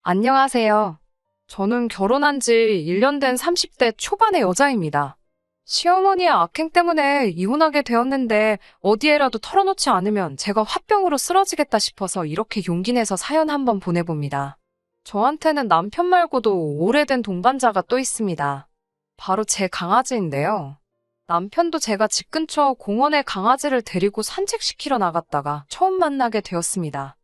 안녕하세요. 저는 결혼한 지 1년 된 30대 초반의 여자입니다. 시어머니의 악행 때문에 이혼하게 되었는데 어디에라도 털어놓지 않으면 제가 화병으로 쓰러지겠다 싶어서 이렇게 용기 내서 사연 한번 보내봅니다. 저한테는 남편 말고도 오래된 동반자가 또 있습니다. 바로 제 강아지인데요. 남편도 제가 집 근처 공원에 강아지를 데리고 산책시키러 나갔다가 처음 만나게 되었습니다.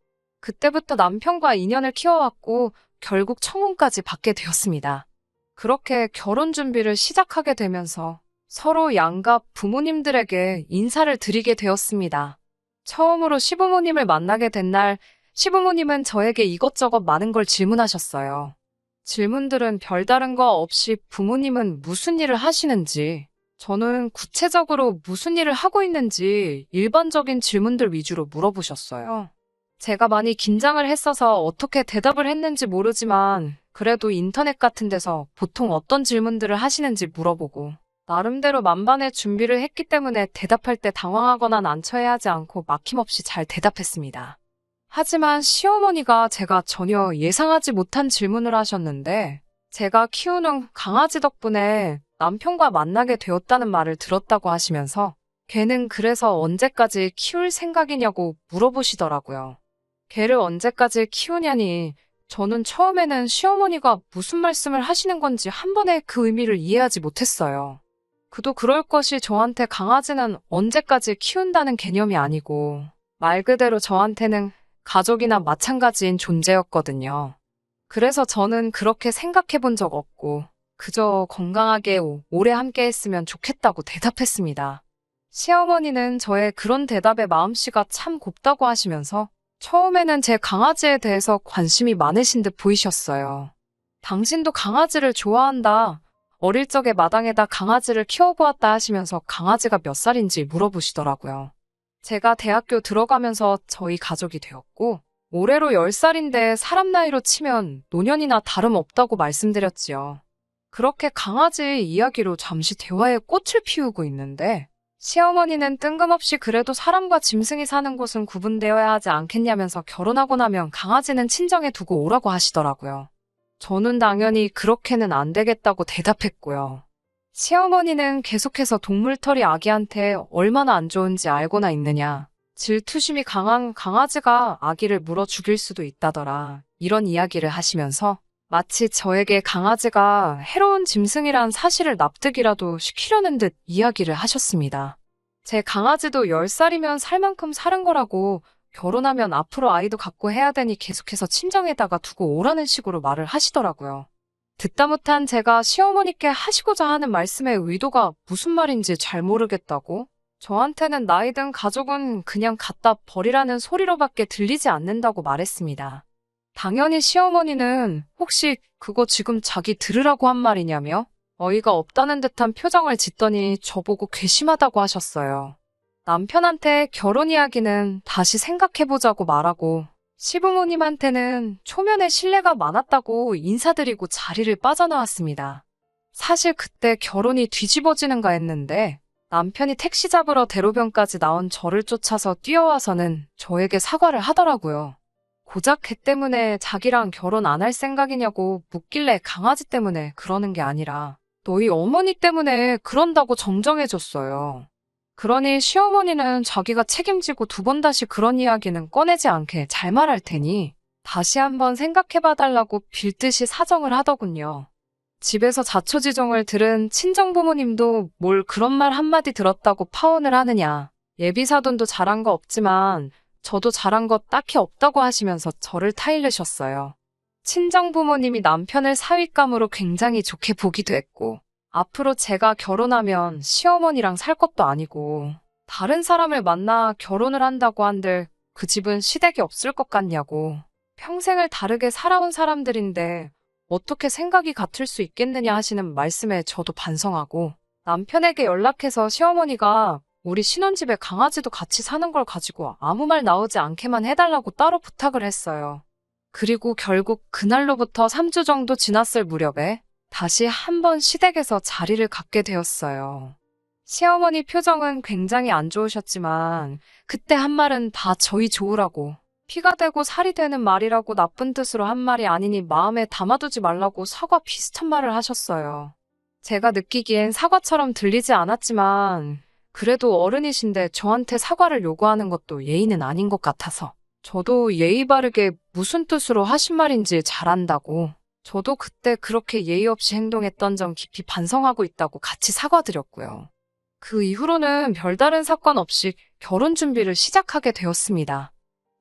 그때부터 남편과 인연을 키워왔고 결국 청혼까지 받게 되었습니다. 그렇게 결혼 준비를 시작하게 되면서 서로 양가 부모님들에게 인사를 드리게 되었습니다. 처음으로 시부모님을 만나게 된 날, 시부모님은 저에게 이것저것 많은 걸 질문하셨어요. 질문들은 별다른 거 없이 부모님은 무슨 일을 하시는지, 저는 구체적으로 무슨 일을 하고 있는지 일반적인 질문들 위주로 물어보셨어요. 제가 많이 긴장을 했어서 어떻게 대답을 했는지 모르지만 그래도 인터넷 같은 데서 보통 어떤 질문들을 하시는지 물어보고 나름대로 만반의 준비를 했기 때문에 대답할 때 당황하거나 난처해하지 않고 막힘없이 잘 대답했습니다. 하지만 시어머니가 제가 전혀 예상하지 못한 질문을 하셨는데 제가 키우는 강아지 덕분에 남편과 만나게 되었다는 말을 들었다고 하시면서 걔는 그래서 언제까지 키울 생각이냐고 물어보시더라고요. 걔를 언제까지 키우냐니 저는 처음에는 시어머니가 무슨 말씀을 하시는 건지 한 번에 그 의미를 이해하지 못했어요. 그도 그럴 것이 저한테 강아지는 언제까지 키운다는 개념이 아니고 말 그대로 저한테는 가족이나 마찬가지인 존재였거든요. 그래서 저는 그렇게 생각해 본 적 없고 그저 건강하게 오래 함께 했으면 좋겠다고 대답했습니다. 시어머니는 저의 그런 대답에 마음씨가 참 곱다고 하시면서 처음에는 제 강아지에 대해서 관심이 많으신 듯 보이셨어요. 당신도 강아지를 좋아한다. 어릴 적에 마당에다 강아지를 키워보았다 하시면서 강아지가 몇 살인지 물어보시더라고요. 제가 대학교 들어가면서 저희 가족이 되었고 올해로 10살인데 사람 나이로 치면 노년이나 다름없다고 말씀드렸지요. 그렇게 강아지 이야기로 잠시 대화의 꽃을 피우고 있는데 시어머니는 뜬금없이 그래도 사람과 짐승이 사는 곳은 구분되어야 하지 않겠냐면서 결혼하고 나면 강아지는 친정에 두고 오라고 하시더라고요. 저는 당연히 그렇게는 안 되겠다고 대답했고요. 시어머니는 계속해서 동물털이 아기한테 얼마나 안 좋은지 알고나 있느냐. 질투심이 강한 강아지가 아기를 물어 죽일 수도 있다더라. 이런 이야기를 하시면서 마치 저에게 강아지가 해로운 짐승이란 사실을 납득이라도 시키려는 듯 이야기를 하셨습니다. 제 강아지도 10살이면 살 만큼 사는 거라고 결혼하면 앞으로 아이도 갖고 해야 되니 계속해서 친정에다가 두고 오라는 식으로 말을 하시더라고요. 듣다 못한 제가 시어머니께 하시고자 하는 말씀의 의도가 무슨 말인지 잘 모르겠다고? 저한테는 나이든 가족은 그냥 갖다 버리라는 소리로밖에 들리지 않는다고 말했습니다. 당연히 시어머니는 혹시 그거 지금 자기 들으라고 한 말이냐며 어이가 없다는 듯한 표정을 짓더니 저보고 괘씸하다고 하셨어요. 남편한테 결혼 이야기는 다시 생각해보자고 말하고 시부모님한테는 초면에 신뢰가 많았다고 인사드리고 자리를 빠져나왔습니다. 사실 그때 결혼이 뒤집어지는가 했는데 남편이 택시 잡으러 대로변까지 나온 저를 쫓아서 뛰어와서는 저에게 사과를 하더라고요. 고작 걔 때문에 자기랑 결혼 안 할 생각이냐고 묻길래 강아지 때문에 그러는 게 아니라 너희 어머니 때문에 그런다고 정정해줬어요. 그러니 시어머니는 자기가 책임지고 두 번 다시 그런 이야기는 꺼내지 않게 잘 말할 테니 다시 한번 생각해봐달라고 빌듯이 사정을 하더군요. 집에서 자초지종을 들은 친정부모님도 뭘 그런 말 한마디 들었다고 파혼을 하느냐. 예비사돈도 잘한 거 없지만 저도 잘한 거 딱히 없다고 하시면서 저를 타일르셨어요. 친정부모님이 남편을 사윗감으로 굉장히 좋게 보기도 했고 앞으로 제가 결혼하면 시어머니랑 살 것도 아니고 다른 사람을 만나 결혼을 한다고 한들 그 집은 시댁이 없을 것 같냐고 평생을 다르게 살아온 사람들인데 어떻게 생각이 같을 수 있겠느냐 하시는 말씀에 저도 반성하고 남편에게 연락해서 시어머니가 우리 신혼집에 강아지도 같이 사는 걸 가지고 아무 말 나오지 않게만 해달라고 따로 부탁을 했어요. 그리고 결국 그날로부터 3주 정도 지났을 무렵에 다시 한번 시댁에서 자리를 갖게 되었어요. 시어머니 표정은 굉장히 안 좋으셨지만 그때 한 말은 다 저희 좋으라고 피가 되고 살이 되는 말이라고 나쁜 뜻으로 한 말이 아니니 마음에 담아두지 말라고 사과 비슷한 말을 하셨어요. 제가 느끼기엔 사과처럼 들리지 않았지만 그래도 어른이신데 저한테 사과를 요구하는 것도 예의는 아닌 것 같아서 저도 예의 바르게 무슨 뜻으로 하신 말인지 잘 안다고 저도 그때 그렇게 예의 없이 행동했던 점 깊이 반성하고 있다고 같이 사과드렸고요. 그 이후로는 별다른 사건 없이 결혼 준비를 시작하게 되었습니다.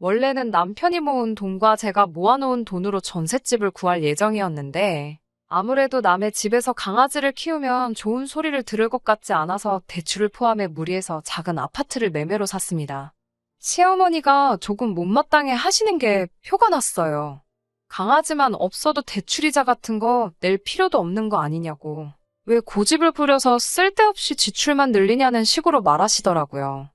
원래는 남편이 모은 돈과 제가 모아놓은 돈으로 전셋집을 구할 예정이었는데 아무래도 남의 집에서 강아지를 키우면 좋은 소리를 들을 것 같지 않아서 대출을 포함해 무리해서 작은 아파트를 매매로 샀습니다. 시어머니가 조금 못마땅해 하시는 게 표가 났어요. 강아지만 없어도 대출이자 같은 거 낼 필요도 없는 거 아니냐고. 왜 고집을 부려서 쓸데없이 지출만 늘리냐는 식으로 말하시더라고요.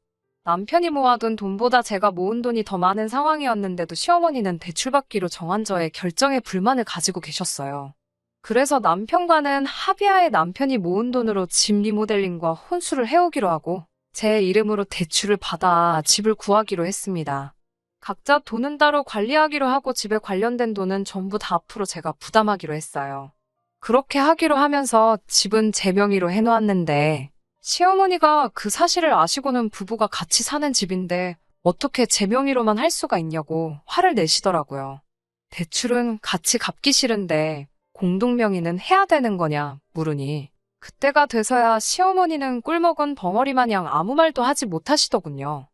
남편이 모아둔 돈보다 제가 모은 돈이 더 많은 상황이었는데도 시어머니는 대출받기로 정한 저의 결정에 불만을 가지고 계셨어요. 그래서 남편과는 합의하에 남편이 모은 돈으로 집 리모델링과 혼수를 해오기로 하고 제 이름으로 대출을 받아 집을 구하기로 했습니다. 각자 돈은 따로 관리하기로 하고 집에 관련된 돈은 전부 다 앞으로 제가 부담하기로 했어요. 그렇게 하기로 하면서 집은 제 명의로 해놓았는데 시어머니가 그 사실을 아시고는 부부가 같이 사는 집인데 어떻게 제 명의로만 할 수가 있냐고 화를 내시더라고요. 대출은 같이 갚기 싫은데 공동명의는 해야 되는 거냐 물으니 그때가 돼서야 시어머니는 꿀먹은 벙어리 마냥 아무 말도 하지 못하시더군요.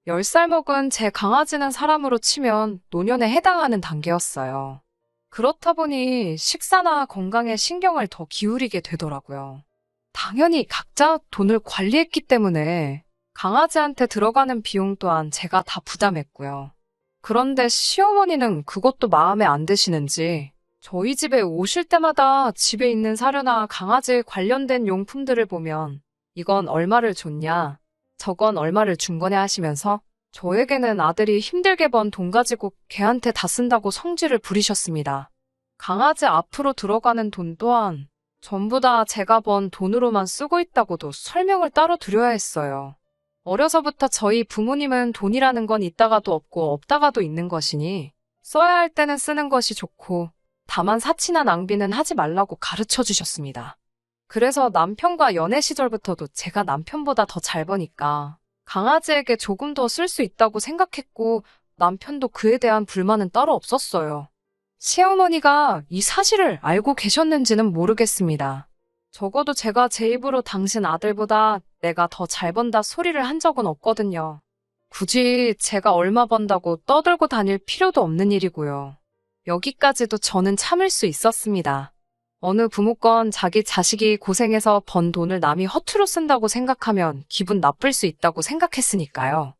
10살 먹은 제 강아지는 사람으로 치면 노년에 해당하는 단계였어요. 그렇다 보니 식사나 건강에 신경을 더 기울이게 되더라고요. 당연히 각자 돈을 관리했기 때문에 강아지한테 들어가는 비용 또한 제가 다 부담했고요. 그런데 시어머니는 그것도 마음에 안 드시는지 저희 집에 오실 때마다 집에 있는 사료나 강아지 관련된 용품들을 보면 이건 얼마를 줬냐, 저건 얼마를 준 거냐 하시면서 저에게는 아들이 힘들게 번 돈 가지고 걔한테 다 쓴다고 성질을 부리셨습니다. 강아지 앞으로 들어가는 돈 또한 전부 다 제가 번 돈으로만 쓰고 있다고도 설명을 따로 드려야 했어요. 어려서부터 저희 부모님은 돈이라는 건 있다가도 없고 없다가도 있는 것이니 써야 할 때는 쓰는 것이 좋고 다만 사치나 낭비는 하지 말라고 가르쳐 주셨습니다. 그래서 남편과 연애 시절부터도 제가 남편보다 더 잘 버니까 강아지에게 조금 더 쓸 수 있다고 생각했고 남편도 그에 대한 불만은 따로 없었어요. 시어머니가 이 사실을 알고 계셨는지는 모르겠습니다. 적어도 제가 제 입으로 당신 아들보다 내가 더 잘 번다 소리를 한 적은 없거든요. 굳이 제가 얼마 번다고 떠들고 다닐 필요도 없는 일이고요. 여기까지도 저는 참을 수 있었습니다. 어느 부모건 자기 자식이 고생해서 번 돈을 남이 허투루 쓴다고 생각하면 기분 나쁠 수 있다고 생각했으니까요.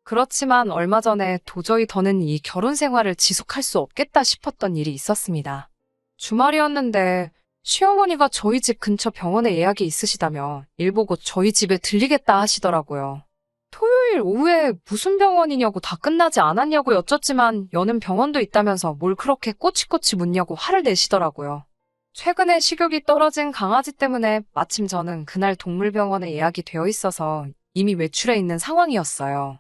그렇지만 얼마 전에 도저히 더는 이 결혼 생활을 지속할 수 없겠다 싶었던 일이 있었습니다. 주말이었는데 시어머니가 저희 집 근처 병원에 예약이 있으시다며 일 보고 저희 집에 들리겠다 하시더라고요. 토요일 오후에 무슨 병원이냐고 다 끝나지 않았냐고 여쭙지만 여는 병원도 있다면서 뭘 그렇게 꼬치꼬치 묻냐고 화를 내시더라고요. 최근에 식욕이 떨어진 강아지 때문에 마침 저는 그날 동물병원에 예약이 되어 있어서 이미 외출해 있는 상황이었어요.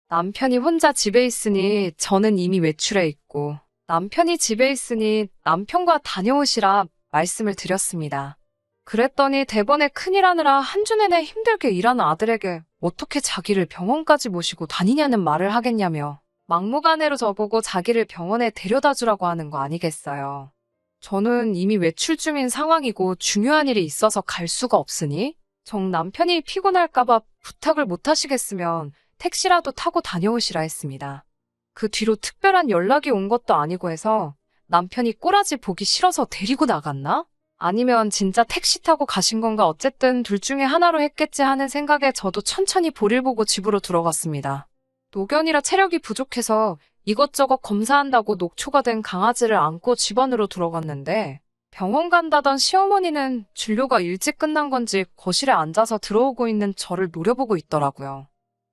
남편이 혼자 집에 있으니 저는 이미 외출해 있고 남편이 집에 있으니 남편과 다녀오시라 말씀을 드렸습니다. 그랬더니 대번에 큰일 하느라 한 주 내내 힘들게 일하는 아들에게 어떻게 자기를 병원까지 모시고 다니냐는 말을 하겠냐며 막무가내로 저보고 자기를 병원에 데려다 주라고 하는 거 아니겠어요. 저는 이미 외출 중인 상황이고 중요한 일이 있어서 갈 수가 없으니 정 남편이 피곤할까봐 부탁을 못 하시겠으면 택시라도 타고 다녀오시라 했습니다. 그 뒤로 특별한 연락이 온 것도 아니고 해서 남편이 꼬라지 보기 싫어서 데리고 나갔나? 아니면 진짜 택시 타고 가신 건가 어쨌든 둘 중에 하나로 했겠지 하는 생각에 저도 천천히 볼일 보고 집으로 들어갔습니다. 노견이라 체력이 부족해서 이것저것 검사한다고 녹초가 된 강아지를 안고 집 안으로 들어갔는데 병원 간다던 시어머니는 진료가 일찍 끝난 건지 거실에 앉아서 들어오고 있는 저를 노려보고 있더라고요.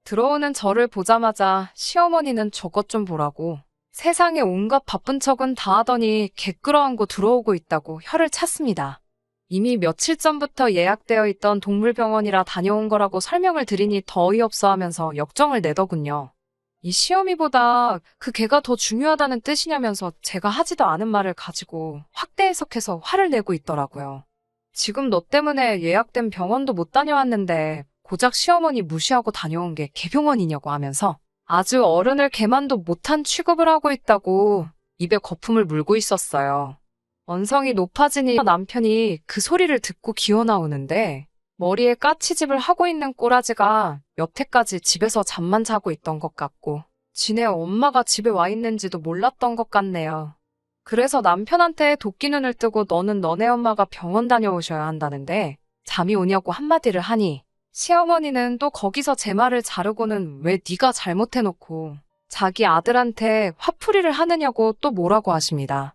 들어오는 저를 보자마자 시어머니는 저것 좀 보라고 세상에 온갖 바쁜 척은 다 하더니 개 끌어안고 들어오고 있다고 혀를 찼습니다. 이미 며칠 전부터 예약되어 있던 동물병원이라 다녀온 거라고 설명을 드리니 더 어이없어 하면서 역정을 내더군요. 이 시어미보다 그 개가 더 중요하다는 뜻이냐면서 제가 하지도 않은 말을 가지고 확대 해석해서 화를 내고 있더라고요. 지금 너 때문에 예약된 병원도 못 다녀왔는데 고작 시어머니 무시하고 다녀온 게 개병원이냐고 하면서 아주 어른을 개만도 못한 취급을 하고 있다고 입에 거품을 물고 있었어요. 언성이 높아지니 남편이 그 소리를 듣고 기어 나오는데 머리에 까치집을 하고 있는 꼬라지가 여태까지 집에서 잠만 자고 있던 것 같고 지네 엄마가 집에 와 있는지도 몰랐던 것 같네요. 그래서 남편한테 도끼 눈을 뜨고 너는 너네 엄마가 병원 다녀오셔야 한다는데 잠이 오냐고 한마디를 하니 시어머니는 또 거기서 제 말을 자르고는 왜 네가 잘못해놓고 자기 아들한테 화풀이를 하느냐고 또 뭐라고 하십니다.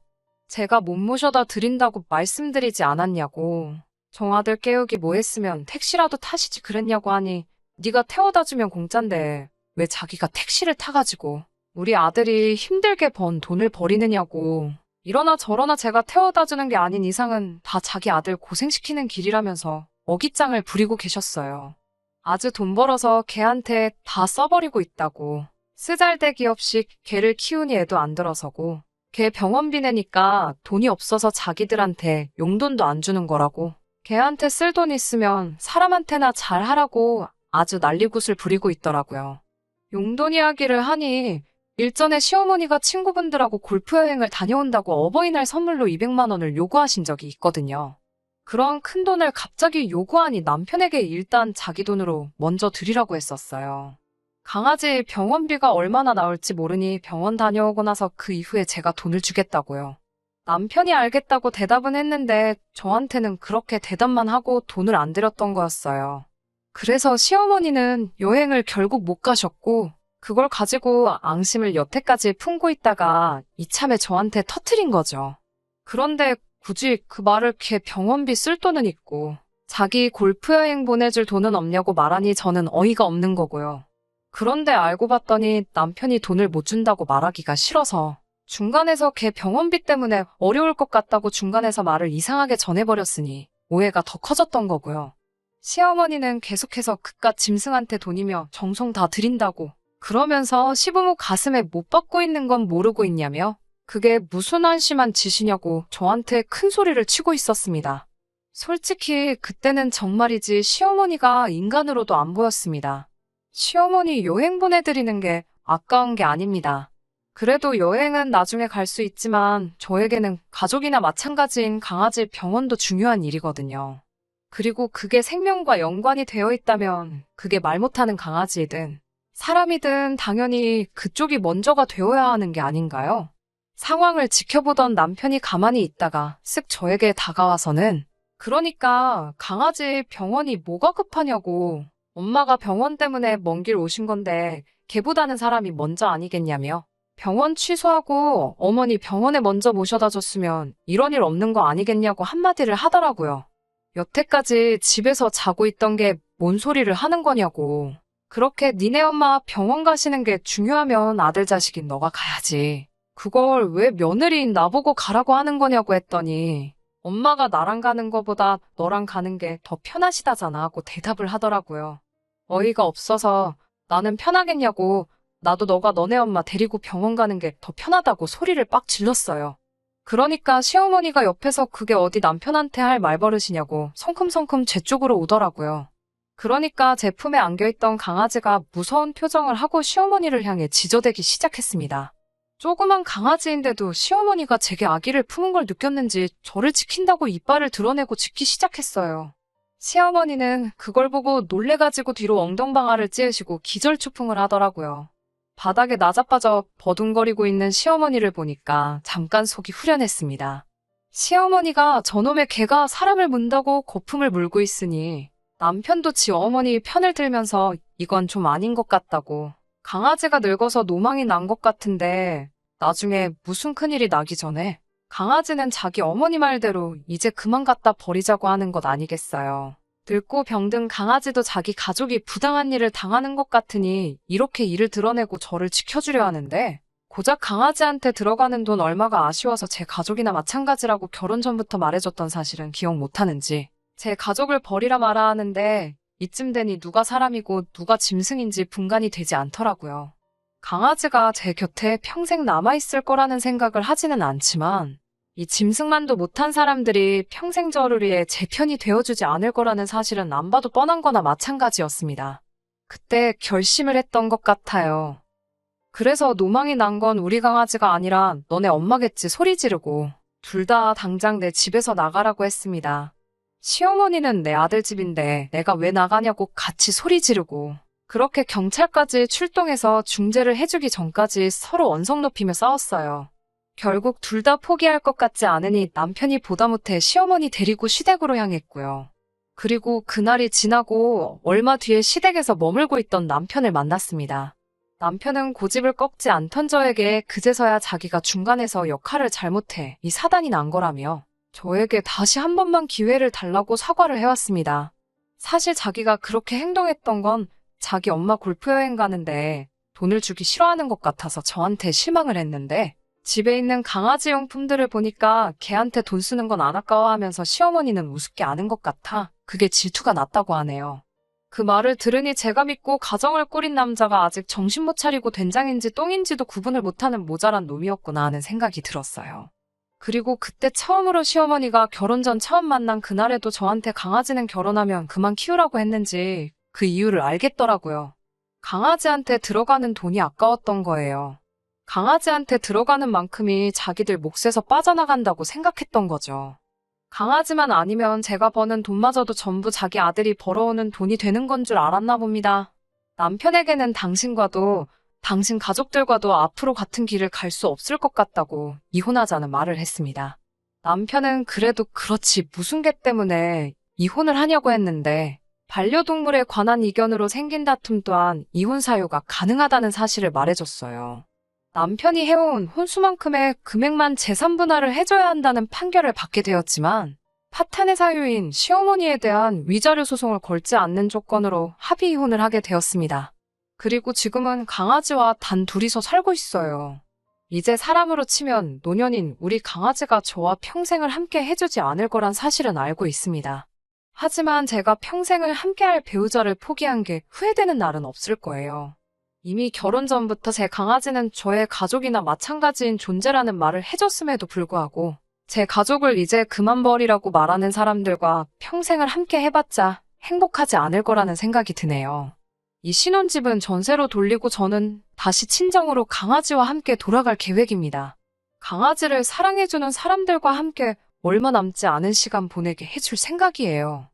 제가 못 모셔다 드린다고 말씀드리지 않았냐고. 정아들 깨우기 뭐 했으면 택시라도 타시지 그랬냐고 하니 네가 태워다 주면 공짠데 왜 자기가 택시를 타가지고 우리 아들이 힘들게 번 돈을 버리느냐고. 이러나 저러나 제가 태워다 주는 게 아닌 이상은 다 자기 아들 고생시키는 길이라면서 어깃장을 부리고 계셨어요. 아주 돈 벌어서 걔한테 다 써버리고 있다고. 쓰잘데기 없이 걔를 키우니 애도 안 들어서고 걔 병원비 내니까 돈이 없어서 자기들한테 용돈도 안 주는 거라고. 걔한테 쓸 돈 있으면 사람한테나 잘하라고 아주 난리굿을 부리고 있더라고요. 용돈 이야기를 하니 일전에 시어머니가 친구분들하고 골프 여행을 다녀온다고 어버이날 선물로 200만 원을 요구하신 적이 있거든요. 그런 큰 돈을 갑자기 요구하니 남편에게 일단 자기 돈으로 먼저 드리라고 했었어요. 강아지 병원비가 얼마나 나올지 모르니 병원 다녀오고 나서 그 이후에 제가 돈을 주겠다고요. 남편이 알겠다고 대답은 했는데 저한테는 그렇게 대답만 하고 돈을 안 드렸던 거였어요. 그래서 시어머니는 여행을 결국 못 가셨고 그걸 가지고 앙심을 여태까지 품고 있다가 이참에 저한테 터트린 거죠. 그런데 굳이 그 말을 걔 병원비 쓸 돈은 있고 자기 골프 여행 보내줄 돈은 없냐고 말하니 저는 어이가 없는 거고요. 그런데 알고 봤더니 남편이 돈을 못 준다고 말하기가 싫어서 중간에서 걔 병원비 때문에 어려울 것 같다고 중간에서 말을 이상하게 전해버렸으니 오해가 더 커졌던 거고요. 시어머니는 계속해서 그깟 짐승한테 돈이며 정성 다 드린다고 그러면서 시부모 가슴에 못 박고 있는 건 모르고 있냐며 그게 무슨 한심한 짓이냐고 저한테 큰 소리를 치고 있었습니다. 솔직히 그때는 정말이지 시어머니가 인간으로도 안 보였습니다. 시어머니 여행 보내드리는 게 아까운 게 아닙니다. 그래도 여행은 나중에 갈 수 있지만 저에게는 가족이나 마찬가지인 강아지 병원도 중요한 일이거든요. 그리고 그게 생명과 연관이 되어 있다면 그게 말 못하는 강아지이든 사람이든 당연히 그쪽이 먼저가 되어야 하는 게 아닌가요? 상황을 지켜보던 남편이 가만히 있다가 쓱 저에게 다가와서는 그러니까 강아지 병원이 뭐가 급하냐고. 엄마가 병원 때문에 먼 길 오신 건데 걔보다는 사람이 먼저 아니겠냐며. 병원 취소하고 어머니 병원에 먼저 모셔다 줬으면 이런 일 없는 거 아니겠냐고 한마디를 하더라고요. 여태까지 집에서 자고 있던 게 뭔 소리를 하는 거냐고. 그렇게 니네 엄마 병원 가시는 게 중요하면 아들 자식인 너가 가야지. 그걸 왜 며느리인 나보고 가라고 하는 거냐고 했더니 엄마가 나랑 가는 거보다 너랑 가는 게 더 편하시다잖아 하고 대답을 하더라고요. 어이가 없어서 나는 편하겠냐고 나도 너가 너네 엄마 데리고 병원 가는 게 더 편하다고 소리를 빡 질렀어요. 그러니까 시어머니가 옆에서 그게 어디 남편한테 할 말버릇이냐고 성큼성큼 제 쪽으로 오더라고요. 그러니까 제 품에 안겨있던 강아지가 무서운 표정을 하고 시어머니를 향해 지저대기 시작했습니다. 조그만 강아지인데도 시어머니가 제게 아기를 품은 걸 느꼈는지 저를 지킨다고 이빨을 드러내고 짖기 시작했어요. 시어머니는 그걸 보고 놀래가지고 뒤로 엉덩방아를 찌으시고 기절초풍을 하더라고요. 바닥에 나자빠져 버둥거리고 있는 시어머니를 보니까 잠깐 속이 후련했습니다. 시어머니가 저놈의 개가 사람을 문다고 거품을 물고 있으니 남편도 지 어머니 편을 들면서 이건 좀 아닌 것 같다고. 강아지가 늙어서 노망이 난 것 같은데 나중에 무슨 큰일이 나기 전에 강아지는 자기 어머니 말대로 이제 그만 갖다 버리자고 하는 것 아니겠어요. 늙고 병든 강아지도 자기 가족이 부당한 일을 당하는 것 같으니 이렇게 일을 드러내고 저를 지켜주려 하는데 고작 강아지한테 들어가는 돈 얼마가 아쉬워서 제 가족이나 마찬가지라고 결혼 전부터 말해줬던 사실은 기억 못하는지 제 가족을 버리라 마라 하는데 이쯤 되니 누가 사람이고 누가 짐승인지 분간이 되지 않더라고요. 강아지가 제 곁에 평생 남아있을 거라는 생각을 하지는 않지만 이 짐승만도 못한 사람들이 평생 저를 위해 제 편이 되어주지 않을 거라는 사실은 안 봐도 뻔한 거나 마찬가지였습니다. 그때 결심을 했던 것 같아요. 그래서 노망이 난 건 우리 강아지가 아니라 너네 엄마겠지 소리 지르고 둘 다 당장 내 집에서 나가라고 했습니다. 시어머니는 내 아들 집인데 내가 왜 나가냐고 같이 소리 지르고 그렇게 경찰까지 출동해서 중재를 해주기 전까지 서로 언성 높이며 싸웠어요. 결국 둘 다 포기할 것 같지 않으니 남편이 보다 못해 시어머니 데리고 시댁으로 향했고요. 그리고 그날이 지나고 얼마 뒤에 시댁에서 머물고 있던 남편을 만났습니다. 남편은 고집을 꺾지 않던 저에게 그제서야 자기가 중간에서 역할을 잘못해 이 사단이 난 거라며 저에게 다시 한 번만 기회를 달라고 사과를 해왔습니다. 사실 자기가 그렇게 행동했던 건 자기 엄마 골프 여행 가는데 돈을 주기 싫어하는 것 같아서 저한테 실망을 했는데 집에 있는 강아지 용품들을 보니까 걔한테 돈 쓰는 건 안 아까워하면서 시어머니는 우습게 아는 것 같아 그게 질투가 났다고 하네요. 그 말을 들으니 제가 믿고 가정을 꾸린 남자가 아직 정신 못 차리고 된장인지 똥인지도 구분을 못하는 모자란 놈이었구나 하는 생각이 들었어요. 그리고 그때 처음으로 시어머니가 결혼 전 처음 만난 그날에도 저한테 강아지는 결혼하면 그만 키우라고 했는지 그 이유를 알겠더라고요. 강아지한테 들어가는 돈이 아까웠던 거예요. 강아지한테 들어가는 만큼이 자기들 몫에서 빠져나간다고 생각했던 거죠. 강아지만 아니면 제가 버는 돈마저도 전부 자기 아들이 벌어오는 돈이 되는 건 줄 알았나 봅니다. 남편에게는 당신과도 당신 가족들과도 앞으로 같은 길을 갈 수 없을 것 같다고 이혼하자는 말을 했습니다. 남편은 그래도 그렇지 무슨 개 때문에 이혼을 하냐고 했는데 반려동물에 관한 이견으로 생긴 다툼 또한 이혼 사유가 가능하다는 사실을 말해줬어요. 남편이 해온 혼수만큼의 금액만 재산 분할을 해줘야 한다는 판결을 받게 되었지만 파탄의 사유인 시어머니에 대한 위자료 소송을 걸지 않는 조건으로 합의 이혼을 하게 되었습니다. 그리고 지금은 강아지와 단 둘이서 살고 있어요. 이제 사람으로 치면 노년인 우리 강아지가 저와 평생을 함께 해주지 않을 거란 사실은 알고 있습니다. 하지만 제가 평생을 함께할 배우자를 포기한 게 후회되는 날은 없을 거예요. 이미 결혼 전부터 제 강아지는 저의 가족이나 마찬가지인 존재라는 말을 해줬음에도 불구하고 제 가족을 이제 그만 버리라고 말하는 사람들과 평생을 함께 해봤자 행복하지 않을 거라는 생각이 드네요. 이 신혼집은 전세로 돌리고 저는 다시 친정으로 강아지와 함께 돌아갈 계획입니다. 강아지를 사랑해주는 사람들과 함께 얼마 남지 않은 시간 보내게 해줄 생각이에요.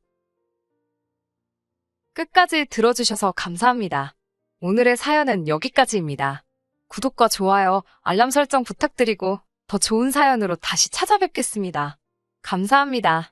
끝까지 들어주셔서 감사합니다. 오늘의 사연은 여기까지입니다. 구독과 좋아요, 알람 설정 부탁드리고 더 좋은 사연으로 다시 찾아뵙겠습니다. 감사합니다.